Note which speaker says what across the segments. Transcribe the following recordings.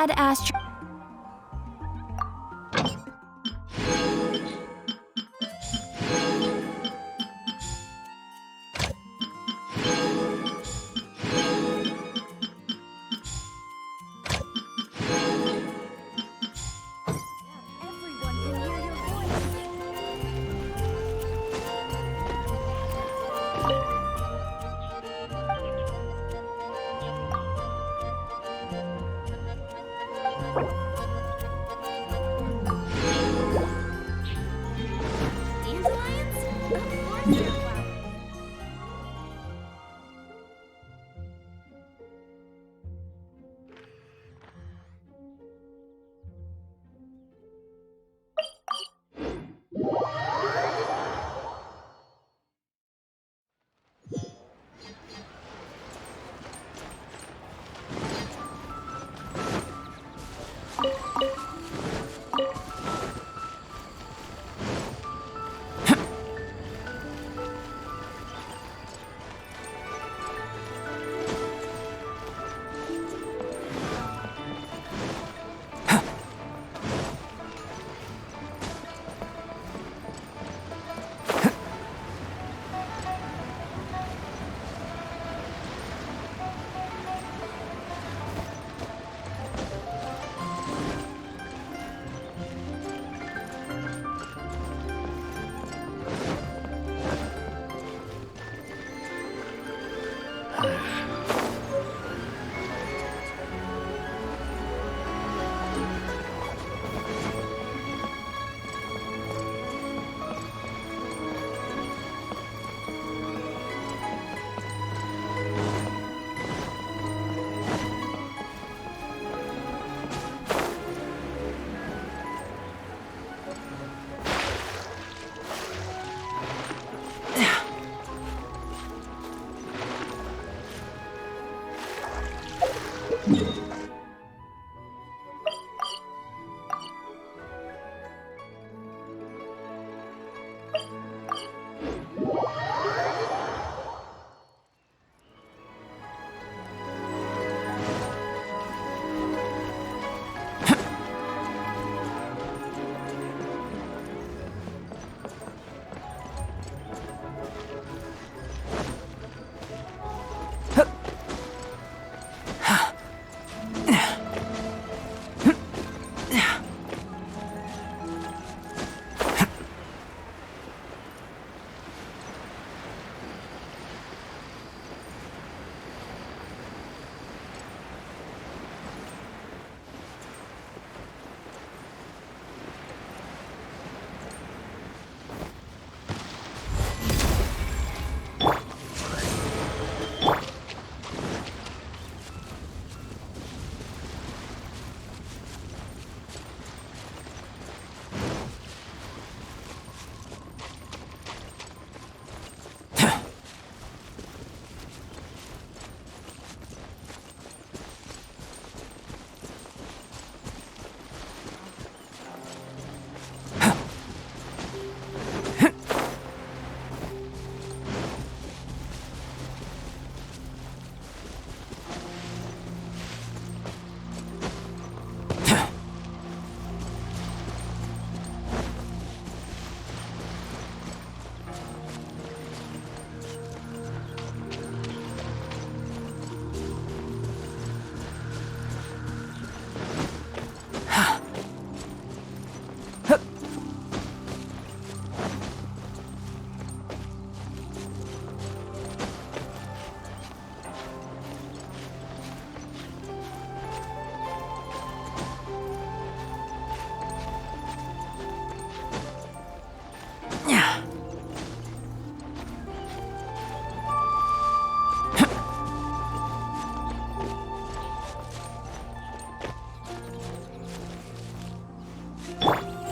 Speaker 1: Add Astro.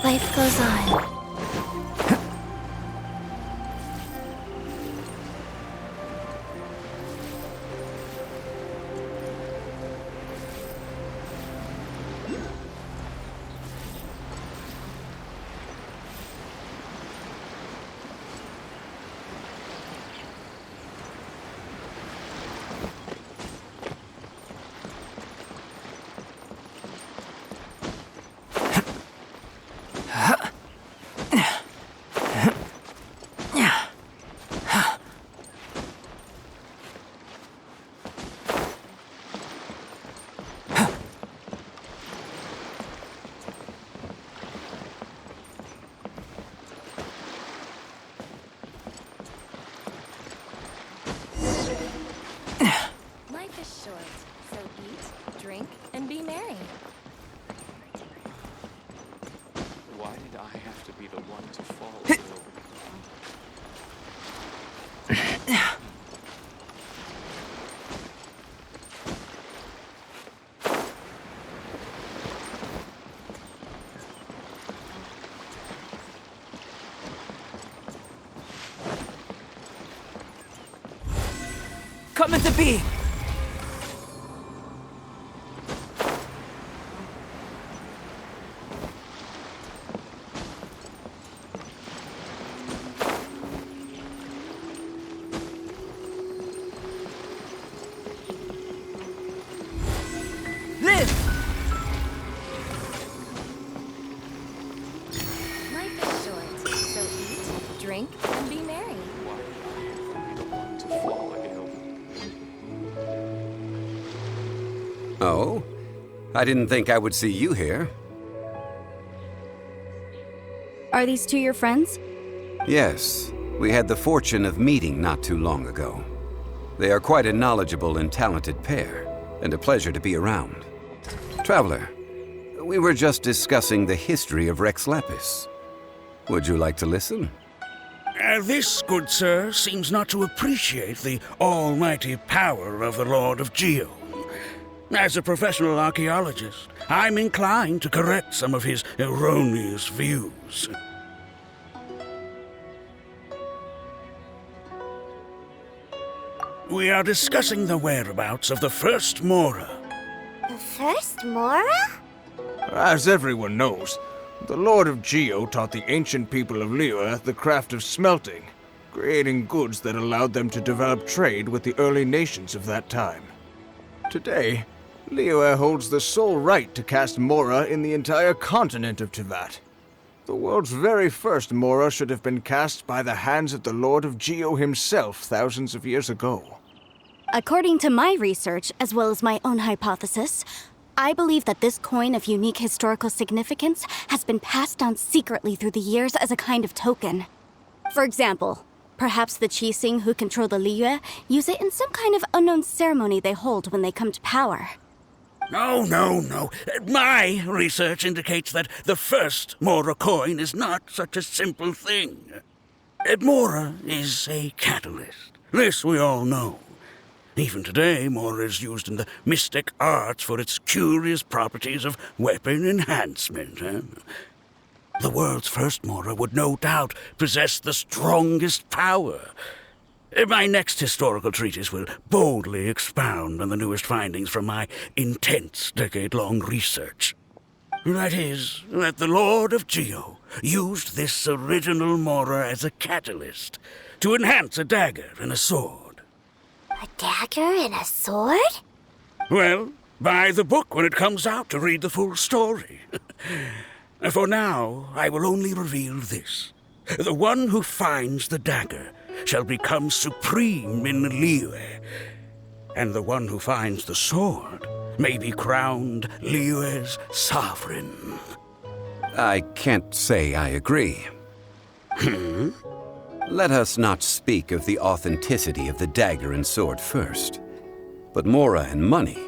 Speaker 1: Life goes on. eat, drink, and be merry.
Speaker 2: Why did I have to be the one to fall ill?
Speaker 3: Come into being! Live!
Speaker 1: Life is short, so eat, drink, and be merry.
Speaker 2: Why did I have to be the one to fall ill?
Speaker 4: Oh? I didn't think I would see you here.
Speaker 5: Are these two your friends?
Speaker 4: Yes, we had the fortune of meeting not too long ago. They are quite a knowledgeable and talented pair, and a pleasure to be around. Traveler, we were just discussing the history of Rex Lapis. Would you like to listen?
Speaker 6: This, good sir, seems not to appreciate the almighty power of the Lord of Geo. As a professional archaeologist, I'm inclined to correct some of his erroneous views. We are discussing the whereabouts of the first Mora.
Speaker 7: The first Mora?
Speaker 8: As everyone knows, the Lord of Geo taught the ancient people of Liyue the craft of smelting, creating goods that allowed them to develop trade with the early nations of that time. Today, Liyue holds the sole right to cast Mora in the entire continent of Teyvat. The world's very first Mora should have been cast by the hands of the Lord of Geo himself thousands of years ago.
Speaker 5: According to my research, as well as my own hypothesis, I believe that this coin of unique historical significance has been passed down secretly through the years as a kind of token. For example, perhaps the Qixing who control the Liyue use it in some kind of unknown ceremony they hold when they come to power.
Speaker 6: No. My research indicates that the first Mora coin is not such a simple thing. Mora is a catalyst. This we all know. Even today, Mora is used in the mystic arts for its curious properties of weapon enhancement. The world's first Mora would no doubt possess the strongest power. My next historical treatise will boldly expound on the newest findings from my intense decade-long research. That is, that the Lord of Geo used this original Mora as a catalyst to enhance a dagger and a sword.
Speaker 7: A dagger and a sword?
Speaker 6: Well, buy the book when it comes out to read the full story. For now, I will only reveal this. The one who finds the dagger shall become supreme in Liyue, and the one who finds the sword may be crowned Liyue's sovereign.
Speaker 4: I can't say I agree. Let us not speak of the authenticity of the dagger and sword first. But Mora and money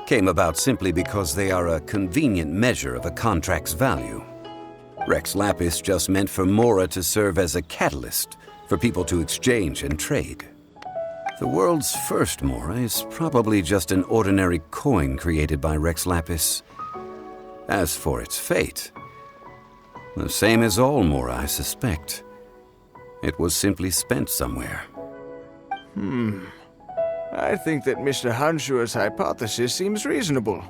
Speaker 4: came about simply because they are a convenient measure of a contract's value. Rex Lapis just meant for Mora to serve as a catalyst for people to exchange and trade. The world's first Mora is probably just an ordinary coin created by Rex Lapis. As for its fate, the same as all Mora, I suspect. It was simply spent somewhere.
Speaker 8: I think that Mr. Hanshua's hypothesis seems reasonable.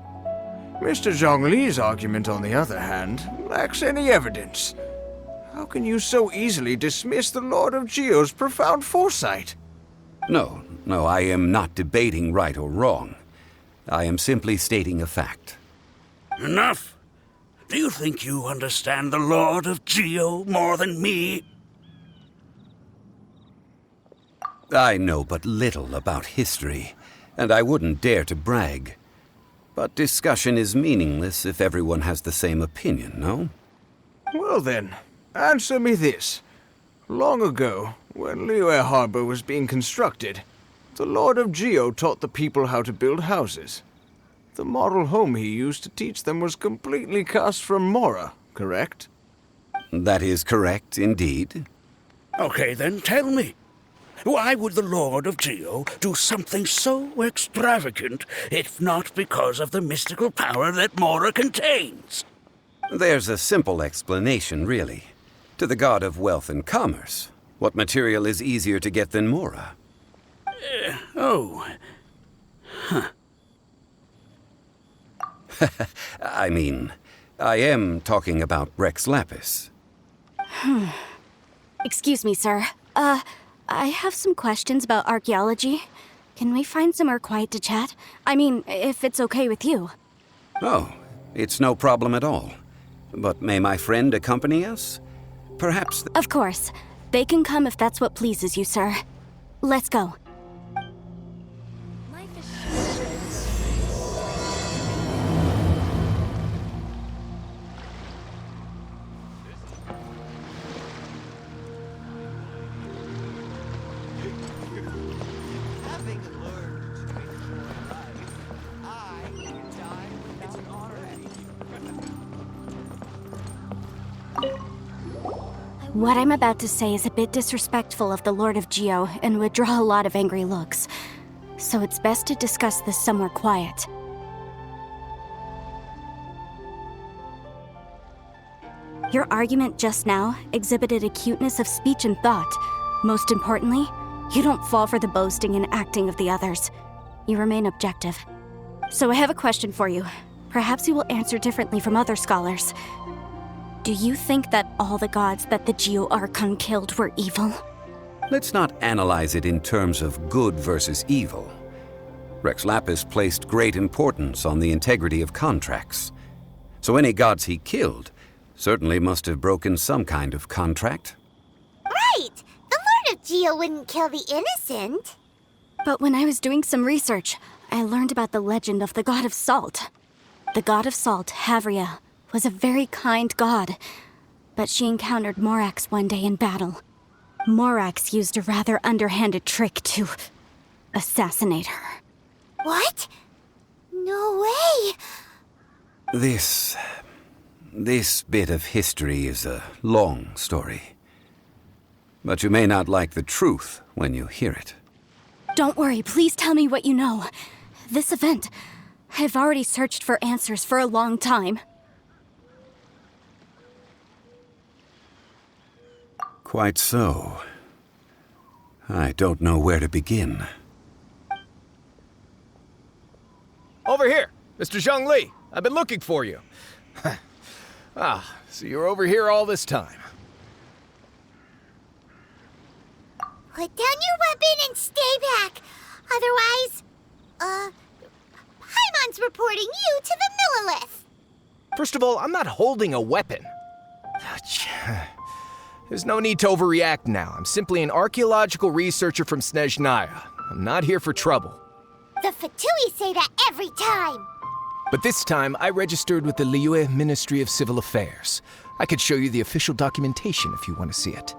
Speaker 8: Mr. Zhongli's argument, on the other hand, lacks any evidence. How can you so easily dismiss the Lord of Geo's profound foresight?
Speaker 4: No, I am not debating right or wrong. I am simply stating a fact.
Speaker 6: Enough! Do you think you understand the Lord of Geo more than me?
Speaker 4: I know but little about history, and I wouldn't dare to brag. But discussion is meaningless if everyone has the same opinion, no?
Speaker 8: Well then, answer me this. Long ago, when Liyue Harbor was being constructed, the Lord of Geo taught the people how to build houses. The model home he used to teach them was completely cast from Mora, correct?
Speaker 4: That is correct, indeed.
Speaker 6: Okay, then tell me. Why would the Lord of Geo do something so extravagant if not because of the mystical power that Mora contains?
Speaker 4: There's a simple explanation, really. To the god of wealth and commerce, what material is easier to get than Mora?
Speaker 6: Oh.
Speaker 4: I mean, I am talking about Rex Lapis.
Speaker 5: Excuse me, sir. I have some questions about archaeology. Can we find somewhere quiet to chat? I mean, if it's okay with you.
Speaker 4: Oh, it's no problem at all. But may my friend accompany us? Perhaps...
Speaker 5: Of course. They can come if that's what pleases you, sir. Let's go.
Speaker 1: Life is
Speaker 2: Having learned to enjoy life, I can die without already.
Speaker 5: What I'm about to say is a bit disrespectful of the Lord of Geo and would draw a lot of angry looks. So it's best to discuss this somewhere quiet. Your argument just now exhibited acuteness of speech and thought. Most importantly, you don't fall for the boasting and acting of the others. You remain objective. So I have a question for you. Perhaps you will answer differently from other scholars. Do you think that all the gods that the Geo Archon killed were evil?
Speaker 4: Let's not analyze it in terms of good versus evil. Rex Lapis placed great importance on the integrity of contracts. So any gods he killed certainly must have broken some kind of contract.
Speaker 7: Right! The Lord of Geo wouldn't kill the innocent.
Speaker 5: But when I was doing some research, I learned about the legend of the god of salt. The god of salt, Havria, was a very kind god, but she encountered Morax one day in battle. Morax used a rather underhanded trick to assassinate her.
Speaker 7: What? No way!
Speaker 4: This bit of history is a long story. But you may not like the truth when you hear it.
Speaker 5: Don't worry, please tell me what you know. This event, I've already searched for answers for a long time.
Speaker 4: Quite so. I don't know where to begin.
Speaker 3: Over here, Mr. Zhongli. I've been looking for you. So you're over here all this time.
Speaker 7: Put down your weapon and stay back. Otherwise, Paimon's reporting you to the Millilith.
Speaker 3: First of all, I'm not holding a weapon. There's no need to overreact now. I'm simply an archaeological researcher from Snezhnaya. I'm not here for trouble.
Speaker 7: The Fatui say that every time.
Speaker 3: But this time, I registered with the Liyue Ministry of Civil Affairs. I could show you the official documentation if you want to see it.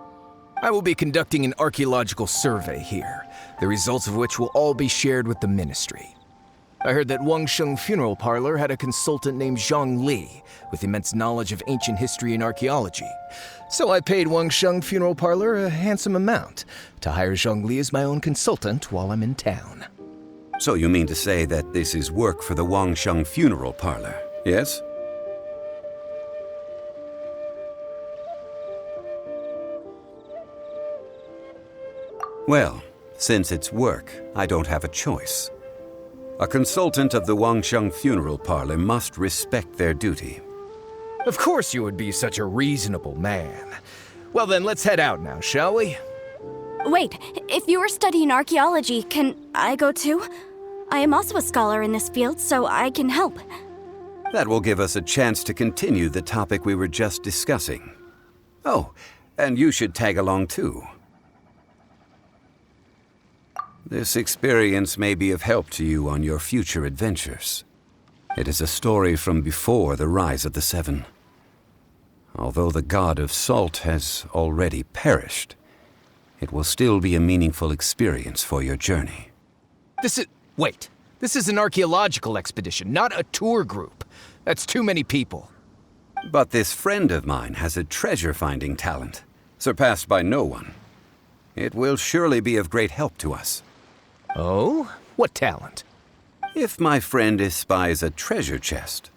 Speaker 3: I will be conducting an archaeological survey here, the results of which will all be shared with the ministry. I heard that Wangsheng Funeral Parlor had a consultant named Zhang Li with immense knowledge of ancient history and archaeology. So I paid Wangsheng Funeral Parlor a handsome amount to hire Zhang Li as my own consultant while I'm in town.
Speaker 4: So you mean to say that this is work for the Wangsheng Funeral Parlor, yes? Well, since it's work, I don't have a choice. A consultant of the Wangsheng Funeral Parlor must respect their duty.
Speaker 3: Of course you would be such a reasonable man. Well then, let's head out now, shall we?
Speaker 5: Wait, if you are studying archaeology, can I go too? I am also a scholar in this field, so I can help.
Speaker 4: That will give us a chance to continue the topic we were just discussing. Oh, and you should tag along too. This experience may be of help to you on your future adventures. It is a story from before the rise of the Seven. Although the god of salt has already perished, it will still be a meaningful experience for your journey.
Speaker 3: Wait, This is an archaeological expedition, not a tour group. That's too many people.
Speaker 4: But this friend of mine has a treasure-finding talent, surpassed by no one. It will surely be of great help to us.
Speaker 3: Oh? What talent?
Speaker 4: If my friend espies a treasure chest,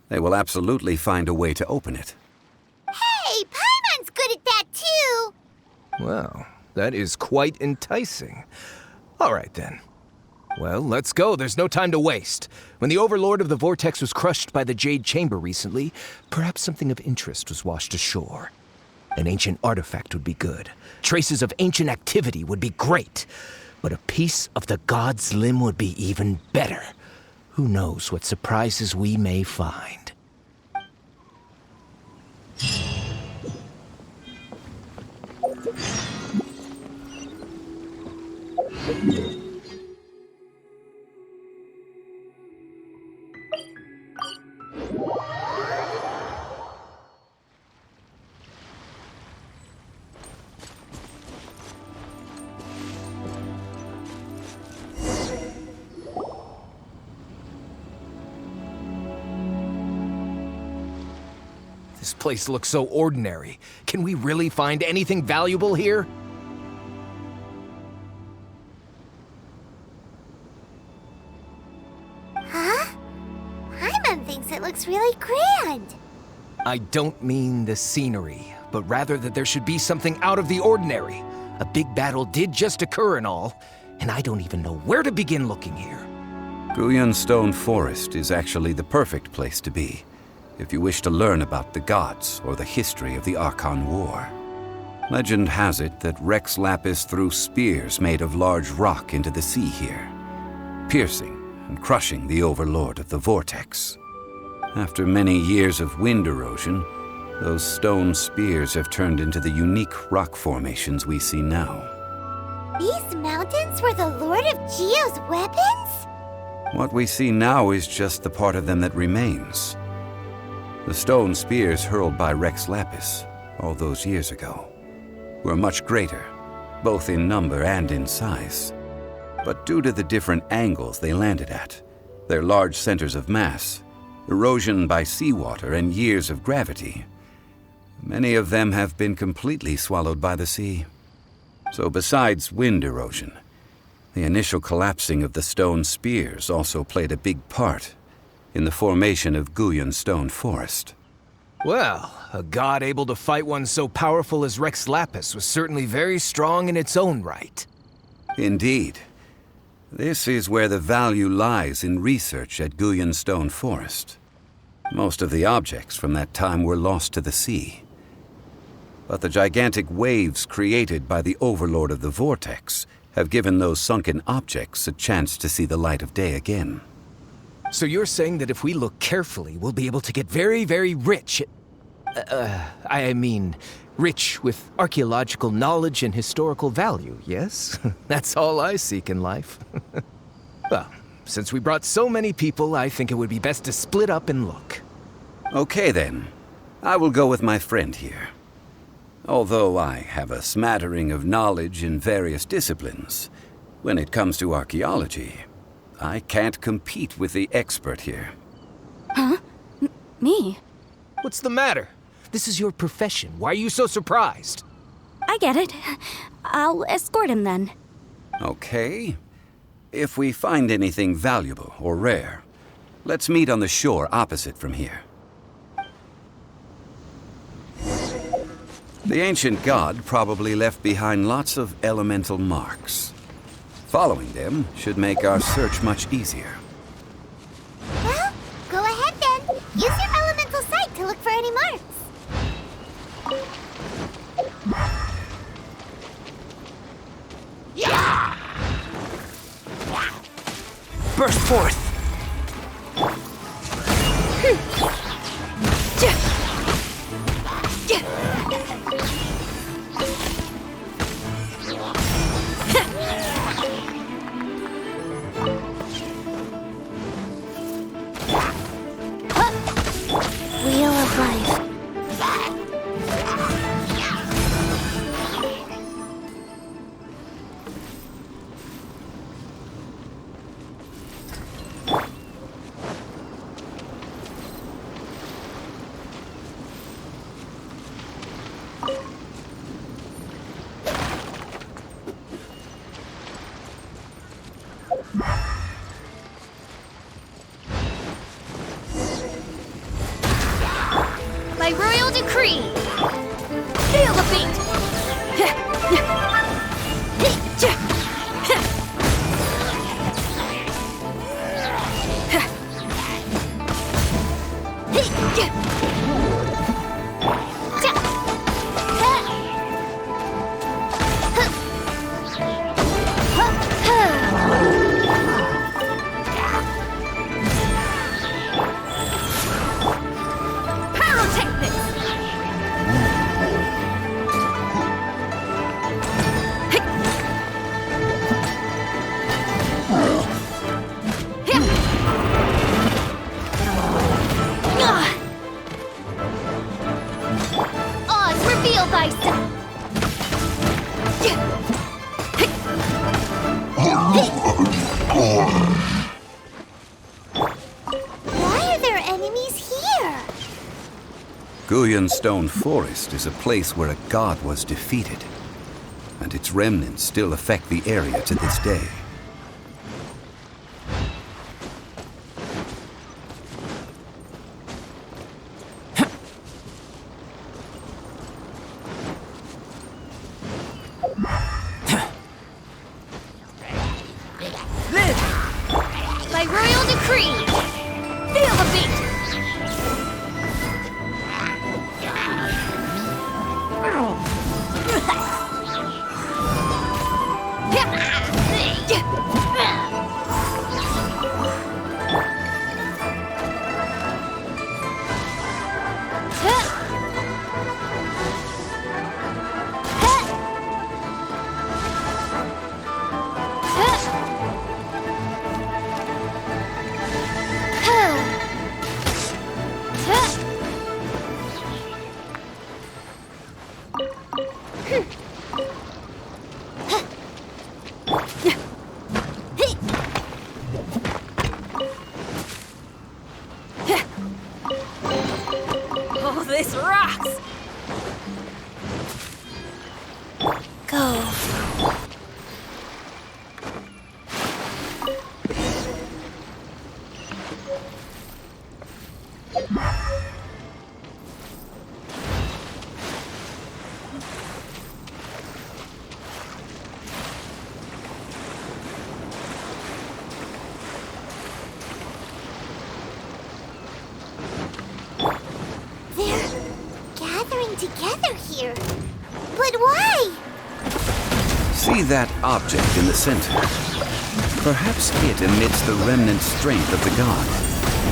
Speaker 4: they will absolutely find a way to open it.
Speaker 7: Hey, Paimon's good at that too!
Speaker 3: Well, that is quite enticing. All right, then. Well, let's go. There's no time to waste. When the Overlord of the Vortex was crushed by the Jade Chamber recently, perhaps something of interest was washed ashore. An ancient artifact would be good. Traces of ancient activity would be great. But a piece of the god's limb would be even better. Who knows what surprises we may find. This place looks so ordinary. Can we really find anything valuable here?
Speaker 7: Huh? Paimon thinks it looks really grand.
Speaker 3: I don't mean the scenery, but rather that there should be something out of the ordinary. A big battle did just occur and all, and I don't even know where to begin looking here.
Speaker 4: Guyan Stone Forest is actually the perfect place to be, if you wish to learn about the gods or the history of the Archon War. Legend has it that Rex Lapis threw spears made of large rock into the sea here, piercing and crushing the Overlord of the Vortex. After many years of wind erosion, those stone spears have turned into the unique rock formations we see now.
Speaker 7: These mountains were the Lord of Geo's weapons?
Speaker 4: What we see now is just the part of them that remains. The stone spears hurled by Rex Lapis all those years ago were much greater, both in number and in size. But due to the different angles they landed at, their large centers of mass, erosion by seawater, and years of gravity, many of them have been completely swallowed by the sea. So besides wind erosion, the initial collapsing of the stone spears also played a big part in the formation of Guyan Stone Forest.
Speaker 3: Well, a god able to fight one so powerful as Rex Lapis was certainly very strong in its own right.
Speaker 4: Indeed. This is where the value lies in research at Guyan Stone Forest. Most of the objects from that time were lost to the sea. But the gigantic waves created by the Overlord of the Vortex have given those sunken objects a chance to see the light of day again.
Speaker 3: So you're saying that if we look carefully, we'll be able to get very, very rich. I mean, rich with archaeological knowledge and historical value, yes? That's all I seek in life. Well, since we brought so many people, I think it would be best to split up and look.
Speaker 4: Okay then. I will go with my friend here. Although I have a smattering of knowledge in various disciplines, when it comes to archaeology, I can't compete with the expert here.
Speaker 5: Huh? Me?
Speaker 3: What's the matter? This is your profession. Why are you so surprised?
Speaker 5: I get it. I'll escort him then.
Speaker 4: Okay. If we find anything valuable or rare, let's meet on the shore opposite from here. The ancient god probably left behind lots of elemental marks. Following them should make our search much easier.
Speaker 7: Well, go ahead then. Use your elemental sight to look for any marks.
Speaker 3: Burst forth!
Speaker 5: Wheel of Life.
Speaker 1: By royal decree! Feel the beat!
Speaker 7: Why are there enemies here?
Speaker 4: Guyan Stone Forest is a place where a god was defeated, and its remnants still affect the area to this day.
Speaker 1: By royal decree! Feel the beat! Oh, this rocks!
Speaker 5: Go.
Speaker 7: They're gathering together here. But why?
Speaker 4: See that object in the center? Perhaps it emits the remnant strength of the god.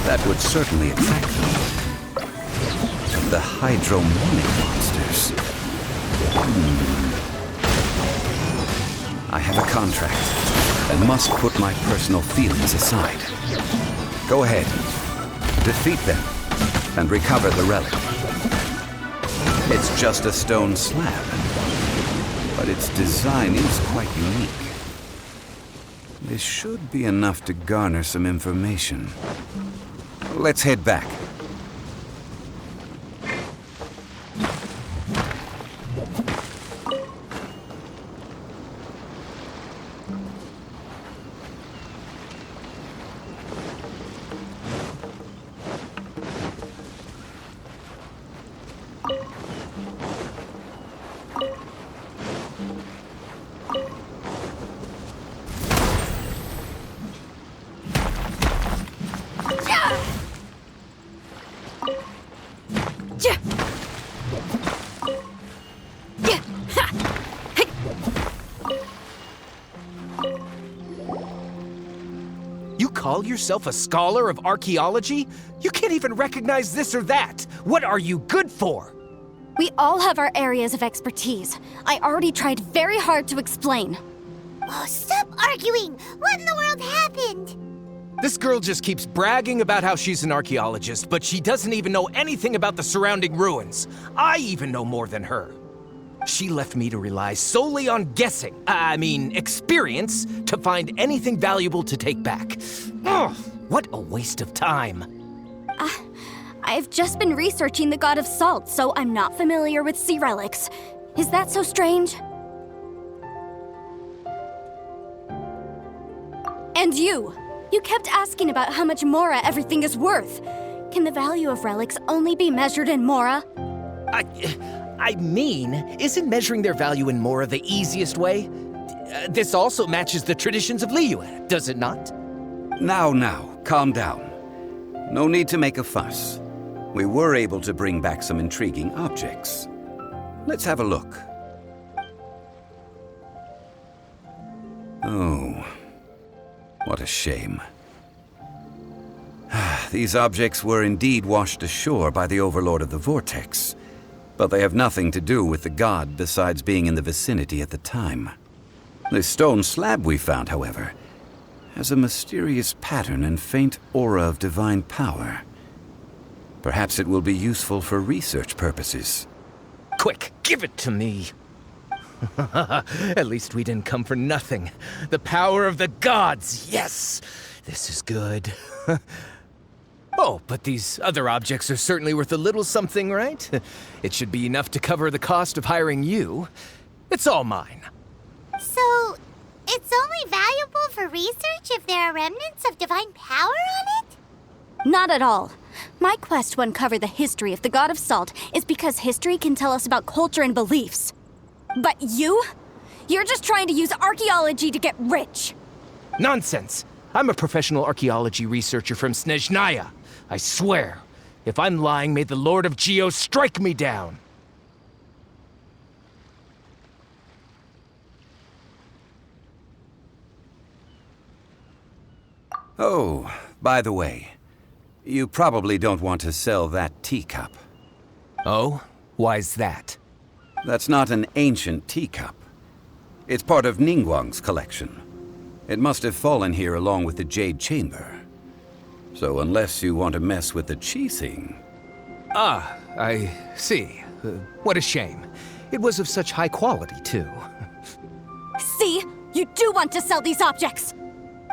Speaker 4: That would certainly attract them. The hydromonic monsters. I have a contract and must put my personal feelings aside. Go ahead, defeat them, and recover the relic. It's just a stone slab, but its design is quite unique. This should be enough to garner some information. Let's head back.
Speaker 3: You call yourself a scholar of archaeology? You can't even recognize this or that. What are you good for?
Speaker 5: We all have our areas of expertise. I already tried very hard to explain.
Speaker 7: Oh, stop arguing! What in the world happened?
Speaker 3: This girl just keeps bragging about how she's an archaeologist, but she doesn't even know anything about the surrounding ruins. I even know more than her. She left me to rely solely on guessing, experience, to find anything valuable to take back. Ugh, what a waste of time.
Speaker 5: I've just been researching the god of salt, so I'm not familiar with sea relics. Is that so strange? And you kept asking about how much Mora everything is worth. Can the value of relics only be measured in Mora?
Speaker 3: I mean, isn't measuring their value in Mora the easiest way? This also matches the traditions of Liyue, does it not?
Speaker 4: Now, calm down. No need to make a fuss. We were able to bring back some intriguing objects. Let's have a look. Oh, what a shame. These objects were indeed washed ashore by the Overlord of the Vortex, but they have nothing to do with the god besides being in the vicinity at the time. This stone slab we found, however, has a mysterious pattern and faint aura of divine power. Perhaps it will be useful for research purposes.
Speaker 3: Quick, give it to me. At least we didn't come for nothing. The power of the gods, yes! This is good. Oh, but these other objects are certainly worth a little something, right? It should be enough to cover the cost of hiring you. It's all mine.
Speaker 7: So, it's only valuable for research if there are remnants of divine power on it?
Speaker 5: Not at all. My quest to uncover the history of the God of Salt is because history can tell us about culture and beliefs. But you're just trying to use archaeology to get rich.
Speaker 3: Nonsense! I'm a professional archaeology researcher from Snezhnaya. I swear, if I'm lying, may the Lord of Geo strike me down.
Speaker 4: Oh, by the way, you probably don't want to sell that teacup.
Speaker 3: Oh? Why's that?
Speaker 4: That's not an ancient teacup. It's part of Ningguang's collection. It must have fallen here along with the Jade Chamber. So unless you want to mess with the Qixing...
Speaker 3: Ah, I see. What a shame. It was of such high quality, too.
Speaker 5: See? You do want to sell these objects!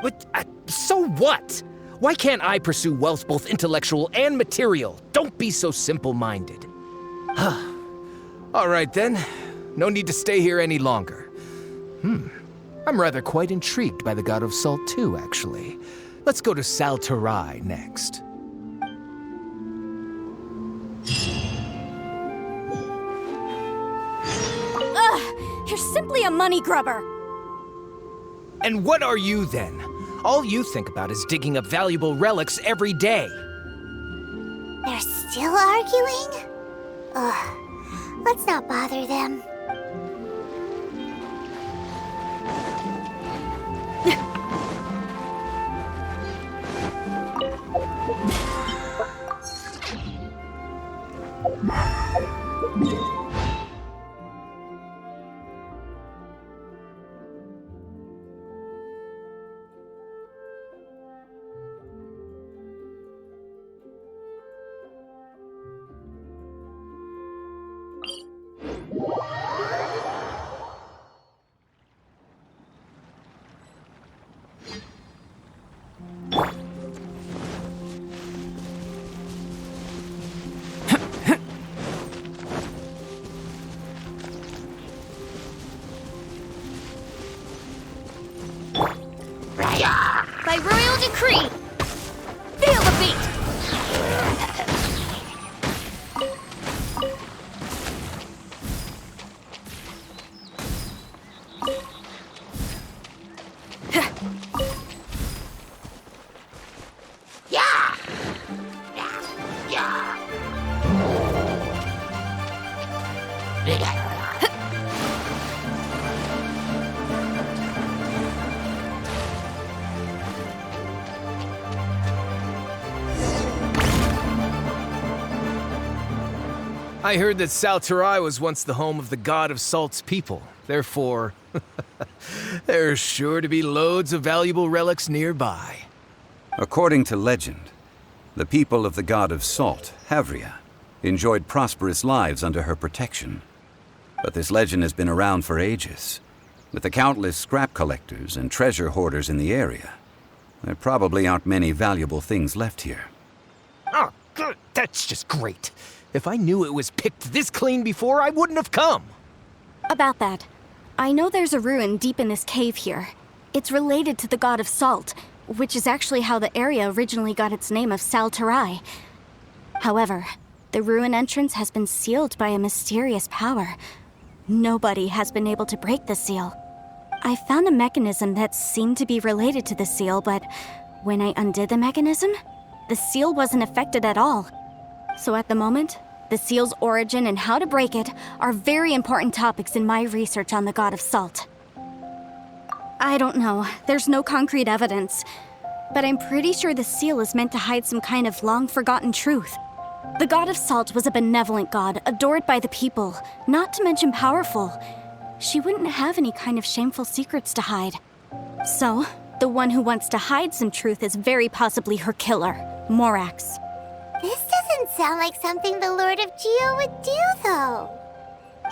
Speaker 3: But, so what? Why can't I pursue wealth both intellectual and material? Don't be so simple-minded. All right, then. No need to stay here any longer. I'm rather quite intrigued by the God of Salt, too, actually. Let's go to Saltarai next.
Speaker 5: Ugh! You're simply a money grubber!
Speaker 3: And what are you, then? All you think about is digging up valuable relics every day.
Speaker 7: They're still arguing? Ugh. Let's not bother them. By royal decree, feel the beat!
Speaker 3: I heard that Saltarai was once the home of the God of Salt's people. Therefore, there's sure to be loads of valuable relics nearby.
Speaker 4: According to legend, the people of the God of Salt, Havria, enjoyed prosperous lives under her protection. But this legend has been around for ages. With the countless scrap collectors and treasure hoarders in the area, there probably aren't many valuable things left here.
Speaker 3: Oh, good. That's just great. If I knew it was picked this clean before, I wouldn't have come.
Speaker 5: About that, I know there's a ruin deep in this cave here. It's related to the God of Salt, which is actually how the area originally got its name of Saltarai. However, the ruin entrance has been sealed by a mysterious power. Nobody has been able to break the seal. I found a mechanism that seemed to be related to the seal, but when I undid the mechanism, the seal wasn't affected at all. So at the moment, the seal's origin and how to break it are very important topics in my research on the God of Salt. I don't know, there's no concrete evidence, but I'm pretty sure the seal is meant to hide some kind of long-forgotten truth. The God of Salt was a benevolent god, adored by the people, not to mention powerful. She wouldn't have any kind of shameful secrets to hide. So, the one who wants to hide some truth is very possibly her killer, Morax.
Speaker 7: This doesn't sound like something the Lord of Geo would do, though.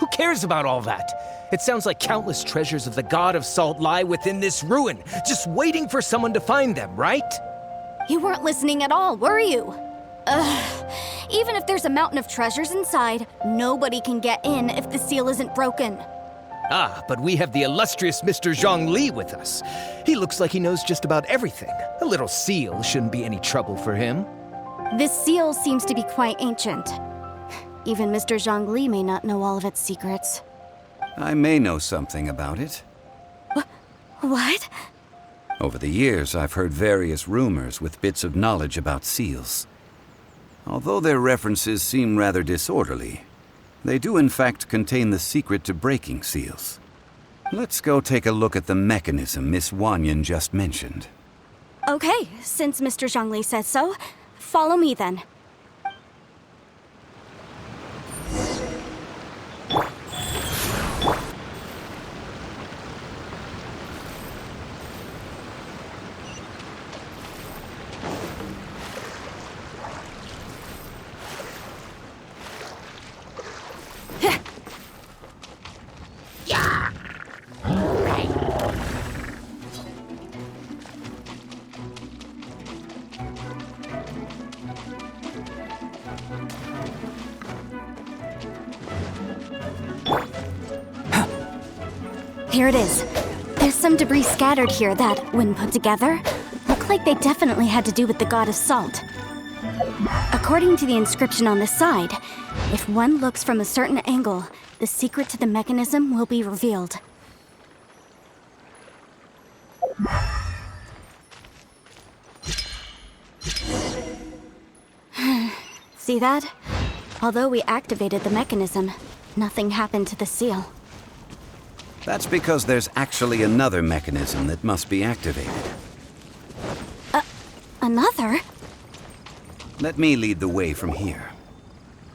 Speaker 3: Who cares about all that? It sounds like countless treasures of the God of Salt lie within this ruin, just waiting for someone to find them, right?
Speaker 5: You weren't listening at all, were you? Ugh. Even if there's a mountain of treasures inside, nobody can get in if the seal isn't broken.
Speaker 3: Ah, but we have the illustrious Mr. Zhongli with us. He looks like he knows just about everything. A little seal shouldn't be any trouble for him.
Speaker 5: This seal seems to be quite ancient. Even Mr. Zhongli may not know all of its secrets.
Speaker 4: I may know something about it.
Speaker 5: What?
Speaker 4: Over the years, I've heard various rumors with bits of knowledge about seals. Although their references seem rather disorderly, they do in fact contain the secret to breaking seals. Let's go take a look at the mechanism Miss Wanyan just mentioned.
Speaker 5: Okay, since Mr. Zhongli says so, follow me then. Here it is. There's some debris scattered here that, when put together, look like they definitely had to do with the God of Salt. According to the inscription on the side, if one looks from a certain angle, the secret to the mechanism will be revealed. See that? Although we activated the mechanism, nothing happened to the seal.
Speaker 4: That's because there's actually another mechanism that must be activated.
Speaker 5: Another?
Speaker 4: Let me lead the way from here.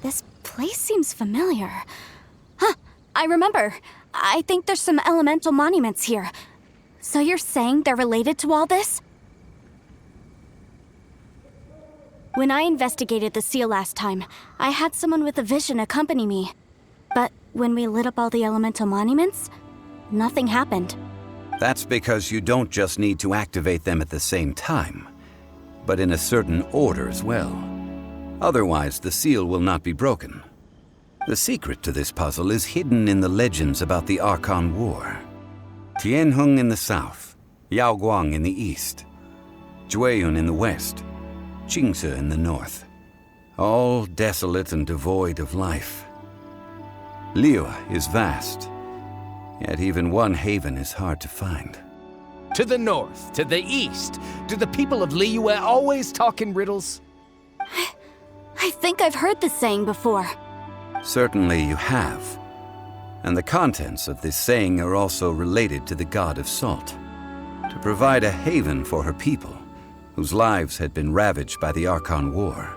Speaker 5: This place seems familiar. Huh, I remember. I think there's some elemental monuments here. So you're saying they're related to all this? When I investigated the seal last time, I had someone with a vision accompany me. But when we lit up all the elemental monuments, nothing happened.
Speaker 4: That's because you don't just need to activate them at the same time, but in a certain order as well. Otherwise, the seal will not be broken. The secret to this puzzle is hidden in the legends about the Archon War. Tianheng in the south, Yaoguang in the east, Jueyun in the west, Qingce in the north. All desolate and devoid of life. Liyue is vast, yet even one haven is hard to find.
Speaker 3: To the north, to the east. Do the people of Liyue always talk in riddles?
Speaker 5: I think I've heard this saying before.
Speaker 4: Certainly you have. And the contents of this saying are also related to the God of Salt. To provide a haven for her people, whose lives had been ravaged by the Archon War,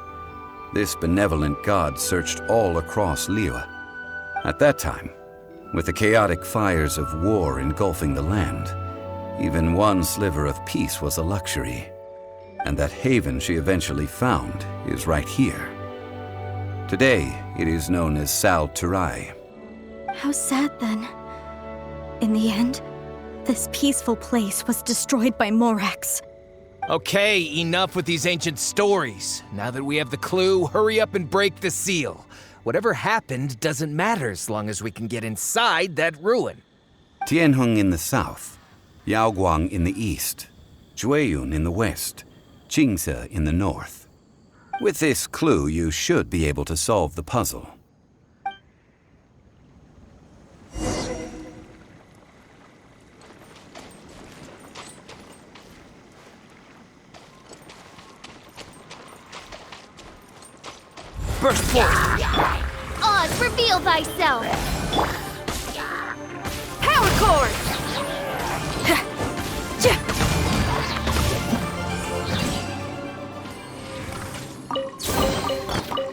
Speaker 4: this benevolent god searched all across Liyue. At that time, with the chaotic fires of war engulfing the land, even one sliver of peace was a luxury. And that haven she eventually found is right here. Today, it is known as Sal Turai.
Speaker 5: How sad then. In the end, this peaceful place was destroyed by Morax.
Speaker 3: Okay, enough with these ancient stories. Now that we have the clue, hurry up and break the seal. Whatever happened doesn't matter as long as we can get inside that ruin.
Speaker 4: Tianheng in the south, Yaoguang in the east, Jueyun in the west, Qingce in the north. With this clue, you should be able to solve the puzzle.
Speaker 2: Burst forth!
Speaker 7: Oz, reveal thyself!
Speaker 1: Power cord!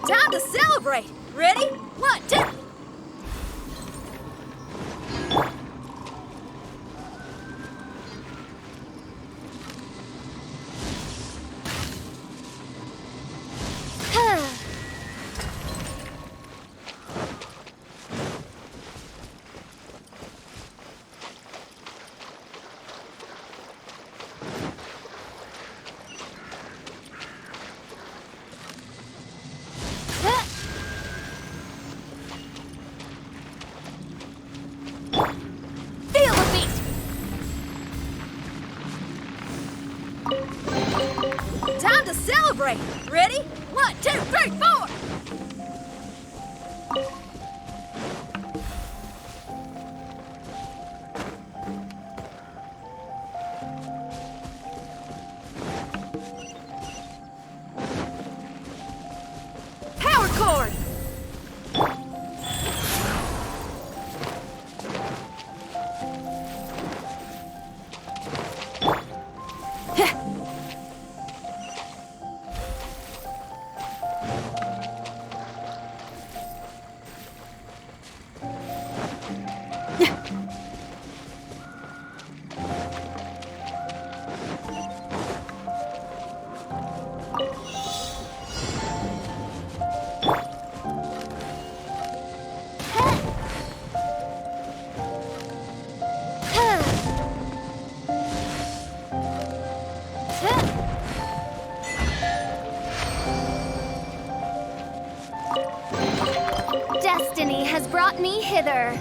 Speaker 1: Time to celebrate! Ready? 1, 2. Feel the beat! Time to celebrate! Ready? 1, 2, 3, 4! Power cord!
Speaker 7: Destiny has brought me hither.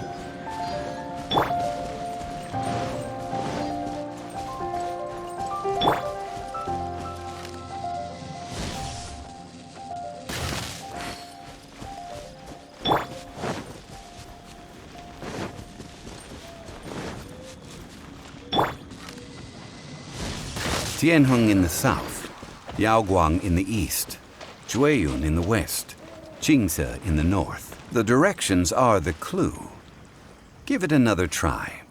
Speaker 4: Tianheng in the south, Yaoguang in the east, Jueyun in the west, Jingse in the north. The directions are the clue. Give it another try.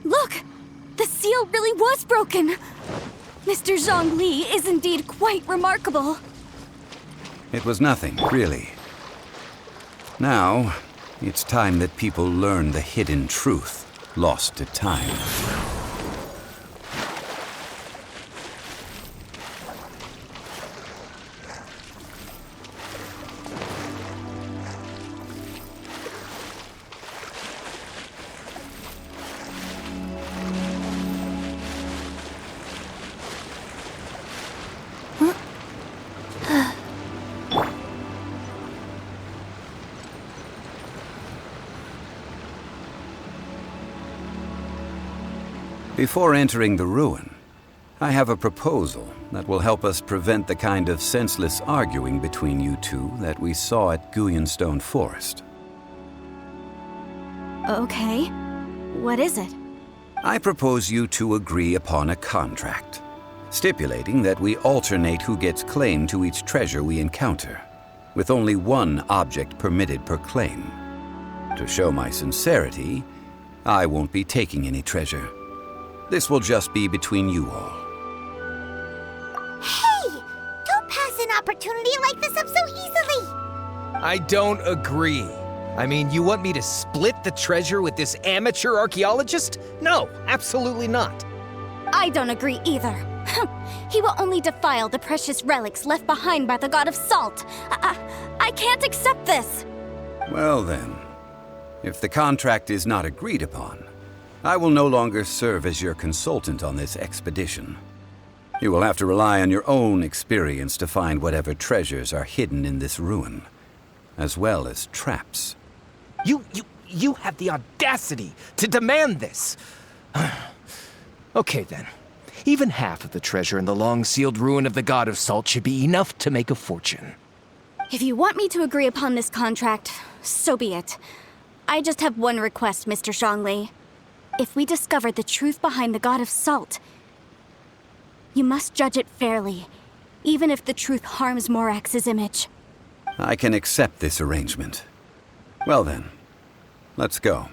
Speaker 5: Look! The seal really was broken! Mr. Zhongli is indeed quite remarkable.
Speaker 4: It was nothing, really. Now, it's time that people learn the hidden truth lost to time. Before entering the ruin, I have a proposal that will help us prevent the kind of senseless arguing between you two that we saw at Guyanstone Forest.
Speaker 5: Okay. What is it?
Speaker 4: I propose you two agree upon a contract, stipulating that we alternate who gets claim to each treasure we encounter, with only one object permitted per claim. To show my sincerity, I won't be taking any treasure. This will just be between you all.
Speaker 7: Hey! Don't pass an opportunity like this up so easily!
Speaker 3: I don't agree. I mean, you want me to split the treasure with this amateur archaeologist? No, absolutely not.
Speaker 5: I don't agree either. He will only defile the precious relics left behind by the god of salt. I can't accept this.
Speaker 4: Well then, if the contract is not agreed upon, I will no longer serve as your consultant on this expedition. You will have to rely on your own experience to find whatever treasures are hidden in this ruin, as well as traps.
Speaker 3: You have the audacity to demand this! Okay then. Even half of the treasure in the long-sealed ruin of the God of Salt should be enough to make a fortune.
Speaker 5: If you want me to agree upon this contract, so be it. I just have one request, Mr. Zhongli. If we discover the truth behind the God of Salt, you must judge it fairly, even if the truth harms Morax's image.
Speaker 4: I can accept this arrangement. Well then, let's go.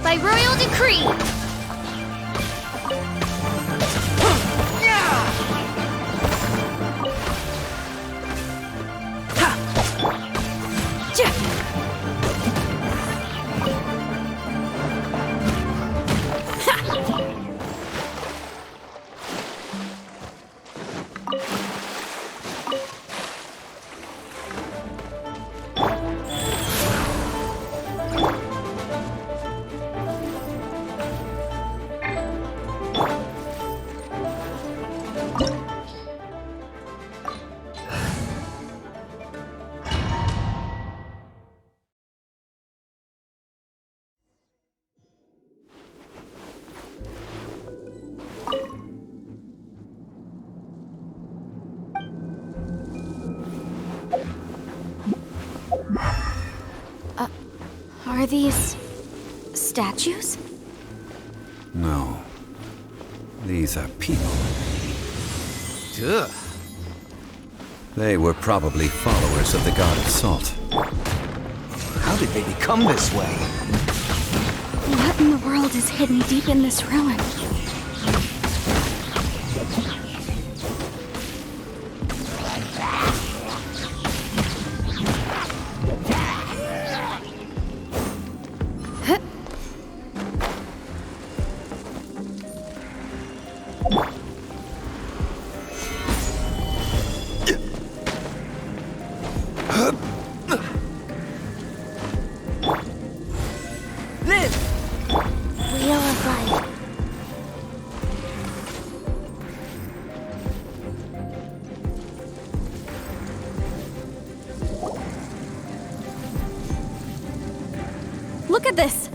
Speaker 1: By royal decree!
Speaker 5: Are these statues?
Speaker 4: No. These are people.
Speaker 3: Ugh.
Speaker 4: They were probably followers of the God of Salt.
Speaker 3: How did they become this way?
Speaker 5: What in the world is hidden deep in this ruin?
Speaker 1: This!
Speaker 5: Wheel of Life. Look at this!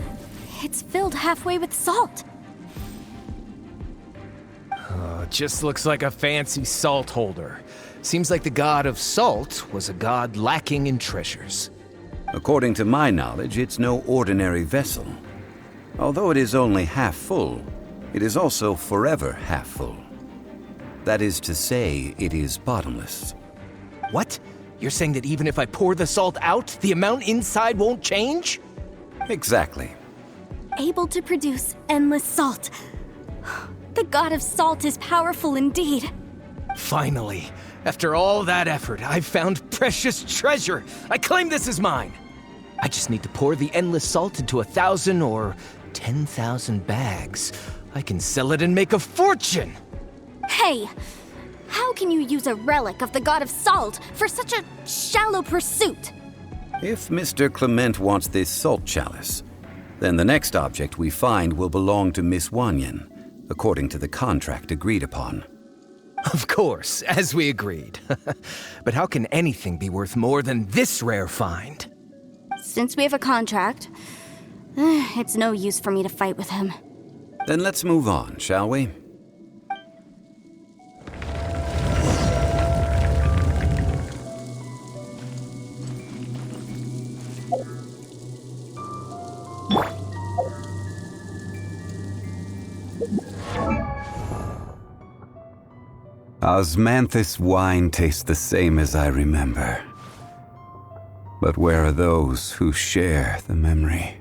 Speaker 5: It's filled halfway with salt.
Speaker 3: Just looks like a fancy salt holder. Seems like the god of salt was a god lacking in treasures.
Speaker 4: According to my knowledge, it's no ordinary vessel. Although it is only half full, it is also forever half full. That is to say, it is bottomless.
Speaker 3: What? You're saying that even if I pour the salt out, the amount inside won't change?
Speaker 4: Exactly.
Speaker 5: Able to produce endless salt. The god of salt is powerful indeed.
Speaker 3: Finally, after all that effort, I've found precious treasure. I claim this as mine. I just need to pour the endless salt into 1,000 or 10,000 bags. I can sell it and make a fortune.
Speaker 5: Hey, how can you use a relic of the god of salt for such a shallow pursuit?
Speaker 4: If Mr. Clement wants this salt chalice, then the next object we find will belong to Miss Wanyan, according to the contract agreed upon.
Speaker 3: Of course, as we agreed. But how can anything be worth more than this rare find?
Speaker 5: Since we have a contract, it's no use for me to fight with him.
Speaker 4: Then let's move on, shall we? Osmanthus wine tastes the same as I remember. But where are those who share the memory?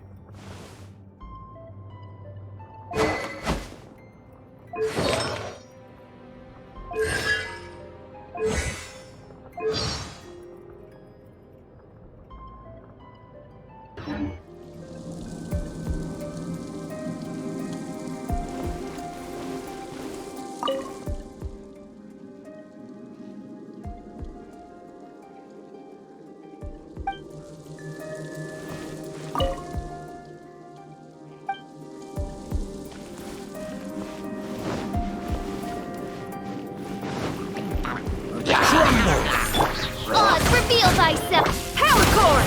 Speaker 1: Oz, reveal thyself! Power cord!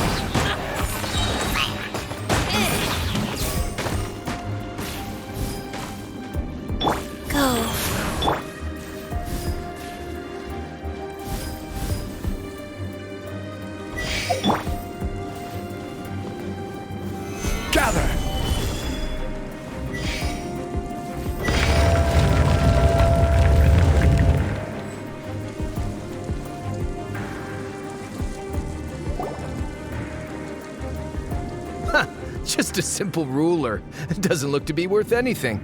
Speaker 5: Go.
Speaker 8: Gather!
Speaker 3: Just a simple ruler. It doesn't look to be worth anything.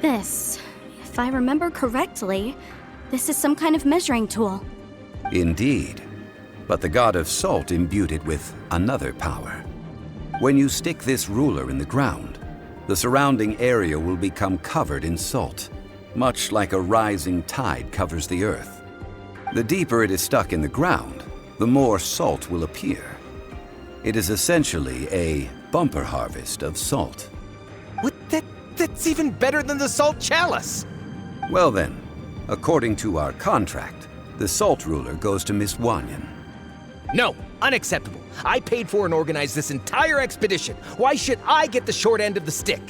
Speaker 5: This, if I remember correctly, this is some kind of measuring tool.
Speaker 4: Indeed. But the god of salt imbued it with another power. When you stick this ruler in the ground, the surrounding area will become covered in salt, much like a rising tide covers the earth. The deeper it is stuck in the ground, the more salt will appear. It is essentially a bumper harvest of salt.
Speaker 3: What? That's even better than the salt chalice!
Speaker 4: Well then, according to our contract, the salt ruler goes to Miss Wanyan.
Speaker 3: No, unacceptable. I paid for and organized this entire expedition. Why should I get the short end of the stick?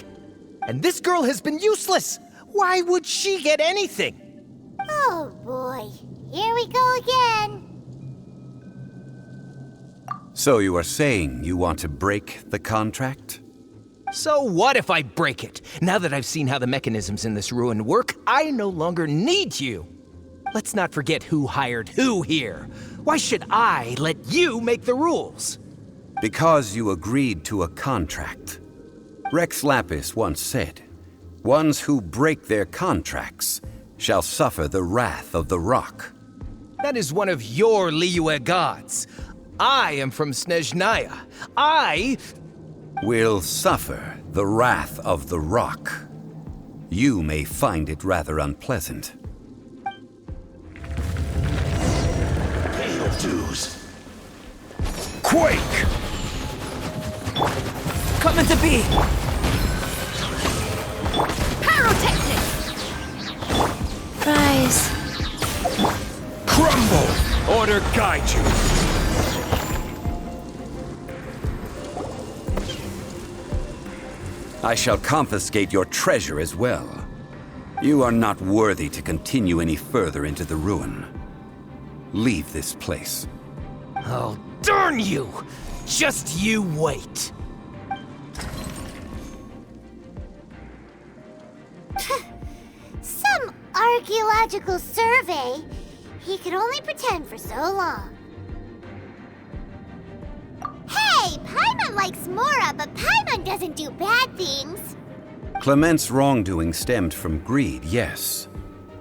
Speaker 3: And this girl has been useless. Why would she get anything?
Speaker 7: Oh boy, here we go again.
Speaker 4: So you are saying you want to break the contract?
Speaker 3: So what if I break it? Now that I've seen how the mechanisms in this ruin work, I no longer need you. Let's not forget who hired who here. Why should I let you make the rules?
Speaker 4: Because you agreed to a contract. Rex Lapis once said, "Ones who break their contracts shall suffer the wrath of the rock."
Speaker 3: That is one of your Liyue gods. I am from Snezhnaya.
Speaker 4: will suffer the wrath of the rock. You may find it rather unpleasant.
Speaker 9: Pay your dues.
Speaker 3: Quake!
Speaker 2: Coming to be!
Speaker 1: Pyrotechnics!
Speaker 5: Rise.
Speaker 3: Crumble! Order guide you.
Speaker 4: I shall confiscate your treasure as well. You are not worthy to continue any further into the ruin. Leave this place.
Speaker 3: Oh, darn you! Just you wait.
Speaker 7: Some archaeological survey. He could only pretend for so long. Hey, Paimon likes Mora, but Paimon doesn't do bad things.
Speaker 4: Clement's wrongdoing stemmed from greed, yes.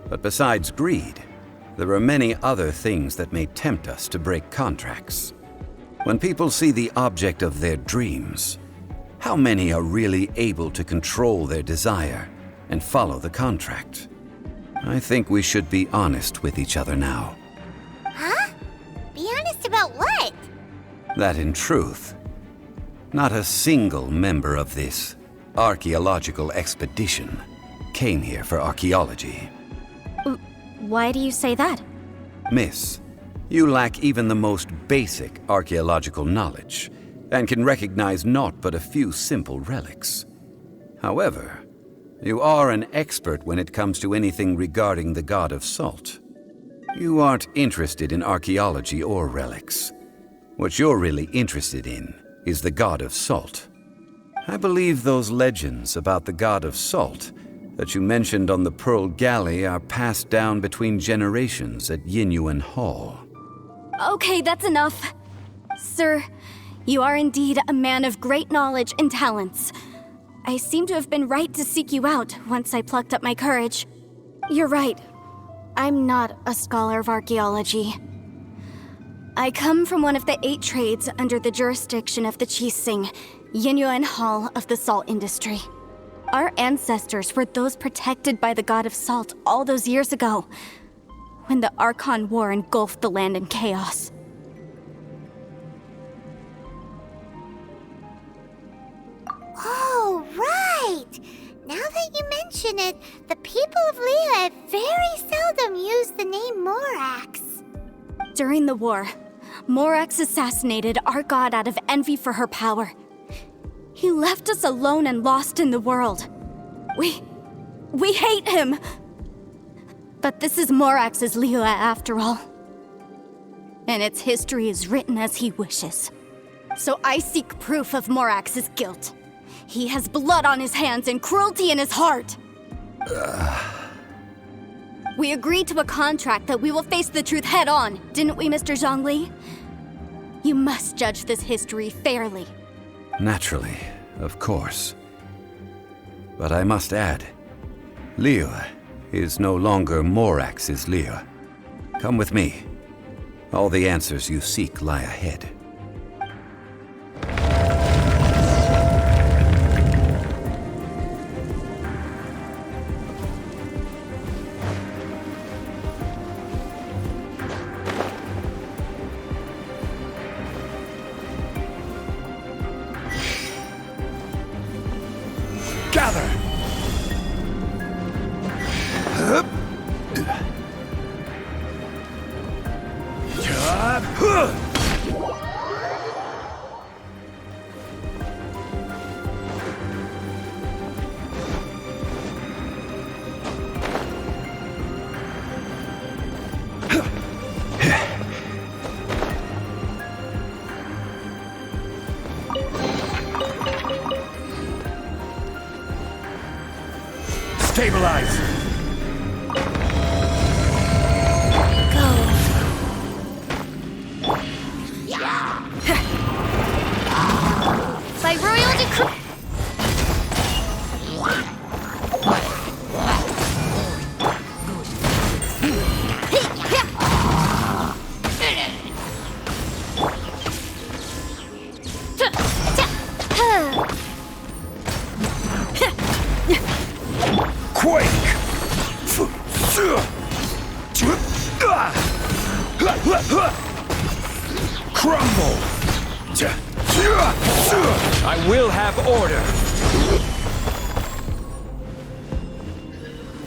Speaker 4: But besides greed, there are many other things that may tempt us to break contracts. When people see the object of their dreams, how many are really able to control their desire and follow the contract? I think we should be honest with each other now.
Speaker 7: Huh? Be honest about what?
Speaker 4: That in truth, not a single member of this archaeological expedition came here for archaeology.
Speaker 5: Why do you say that?
Speaker 4: Miss, you lack even the most basic archaeological knowledge and can recognize naught but a few simple relics. However, you are an expert when it comes to anything regarding the god of salt. You aren't interested in archaeology or relics. What you're really interested in is the god of salt. I believe those legends about the god of salt that you mentioned on the Pearl Galley are passed down between generations at Yinyuan Hall.
Speaker 5: Okay, that's enough. Sir, you are indeed a man of great knowledge and talents. I seem to have been right to seek you out once I plucked up my courage. You're right. I'm not a scholar of archaeology. I come from one of the 8 trades under the jurisdiction of the Chising, Yinyuan Hall of the salt industry. Our ancestors were those protected by the god of salt all those years ago, when the Archon War engulfed the land in chaos.
Speaker 7: Oh, right! Now that you mention it, the people of Liyue very seldom use the name Morax.
Speaker 5: During the war, Morax assassinated our god out of envy for her power. He left us alone and lost in the world. We hate him! But this is Morax's Liyue after all. And its history is written as he wishes. So I seek proof of Morax's guilt. He has blood on his hands and cruelty in his heart. We agreed to a contract that we will face the truth head on, didn't we, Mr. Zhongli? You must judge this history fairly.
Speaker 4: Naturally, of course. But I must add, Liyue is no longer Morax's Liyue. Come with me. All the answers you seek lie ahead.
Speaker 3: Gather! Stabilize!
Speaker 5: By royal decree.
Speaker 3: I will have order.